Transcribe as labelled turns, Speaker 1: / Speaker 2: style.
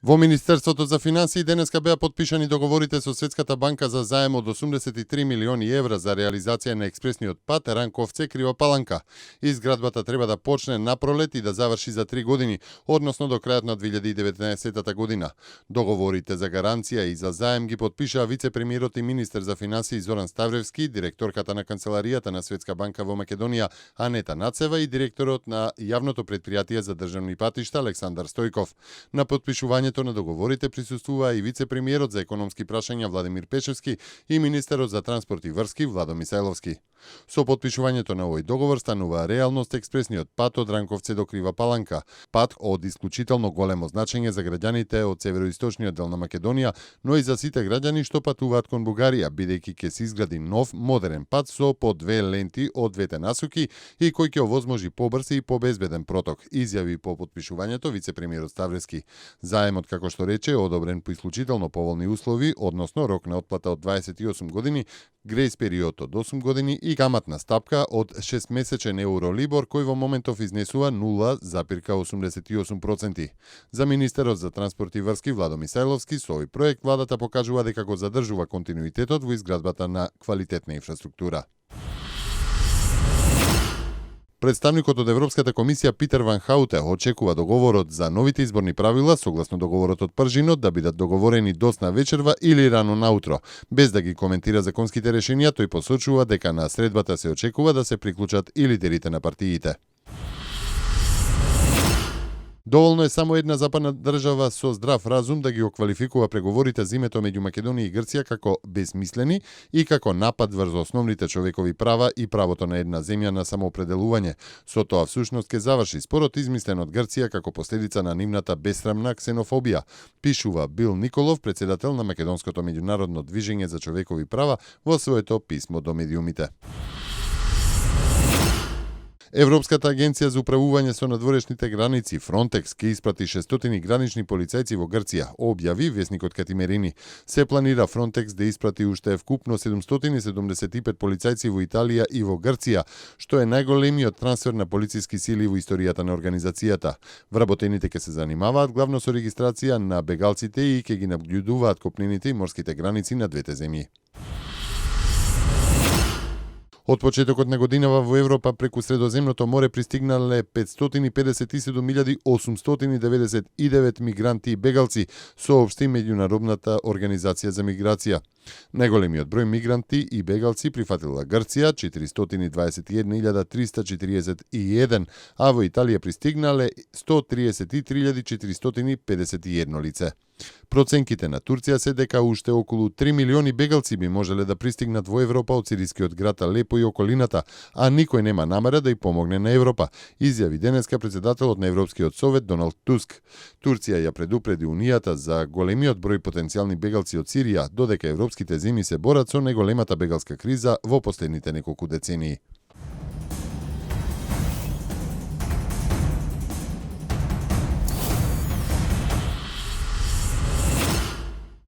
Speaker 1: Во Министерството за финансии денеска беа потпишани договорите со Светската банка за заем од 83 милиони евра за реализација на експресниот пат Ранковце-Крива Паланка. Изградбата треба да почне на пролет и да заврши за 3 години, односно до крајот на 2019 година. Договорите за гаранција и за заем ги потпишаа вице-премиерот и министер за финансии Зоран Ставревски, директорката на канцеларијата на Светска банка во Македонија Анета Нацева и директорот на јавното претпријатие за државни патишта Александар Стојков. На потпишувањето на договорите присуствуваа и вице-премиерот за економски прашања Владимир Пешевски и министерот за транспорт и врски Владо Мисајловски. Со потпишувањето на овој договор станува реалност експресниот пат од Ранковце до Крива Паланка, пат од исклучително големо значење за граѓаните од североисточниот дел на Македонија, но и за сите граѓани што патуваат кон Бугарија, бидејќи ќе се изгради нов, модерен пат со по 2 ленти од двете насоки и кој ќе овозможи побрз и побезбеден проток, изјави по потпишувањето вице-премиерот Ставревски. Заемот, како што рече, е одобрен по исклучително поволни услови, односно рок на отплата од 28 години, грејс период од 8 години и каматна стапка од 6-месечен Евролибор, кој во моментов изнесува 0,88%. За министерот за транспорт и врски Владо Мисајловски, со овој проект владата покажува дека го задржува континуитетот во изградбата на квалитетна инфраструктура. Представникот од Европската комисија Питер Ван Хауте очекува договорот за новите изборни правила согласно договорот од пржинот да бидат договорени досна вечерва или рано наутро. Без да ги коментира законските решенија, тој посочува дека на средбата се очекува да се приклучат и лидерите на партиите. Доволно е само една западна држава со здрав разум да ги оквалификува преговорите за името меѓу Македонија и Грција како безсмислени и како напад врз основните човекови права и правото на една земја на самоопределување. Со тоа всушност ќе заврши спорот измислен од Грција како последица на нивната бесрамна ксенофобија, пишува Бил Николов, председател на Македонското меѓународно движење за човекови права, во своето писмо до медиумите. Европската агенција за управување со надворешните граници Фронтекс ќе испрати 600 гранични полицајци во Грција, објави весникот Катимерини. Се планира Фронтекс да испрати уште вкупно 775 полицајци во Италија и во Грција, што е најголемиот трансфер на полициски сили во историјата на организацијата. Вработените ќе се занимаваат главно со регистрација на бегалците и ќе ги наблюдуваат копнените и морските граници на двете земји. Од почетокот на годинава во Европа преку Средоземното море пристигнале 557.899 мигранти и бегалци, соопшти Меѓународната организација за миграција. Најголемиот број мигранти и бегалци прифатила Грција 421.341, а во Италија пристигнале 133.451 лице. Проценките на Турција се дека уште околу 3 милиони бегалци би можеле да пристигнат во Европа од сирискиот град Алепо и околината, а никој нема намера да ја помогне на Европа, изјави денеска председателот на Европскиот совет Доналд Туск. Турција ја предупреди Унијата за големиот број потенцијални бегалци од Сирија, додека европските земји се борат со најголемата бегалска криза во последните неколку децении.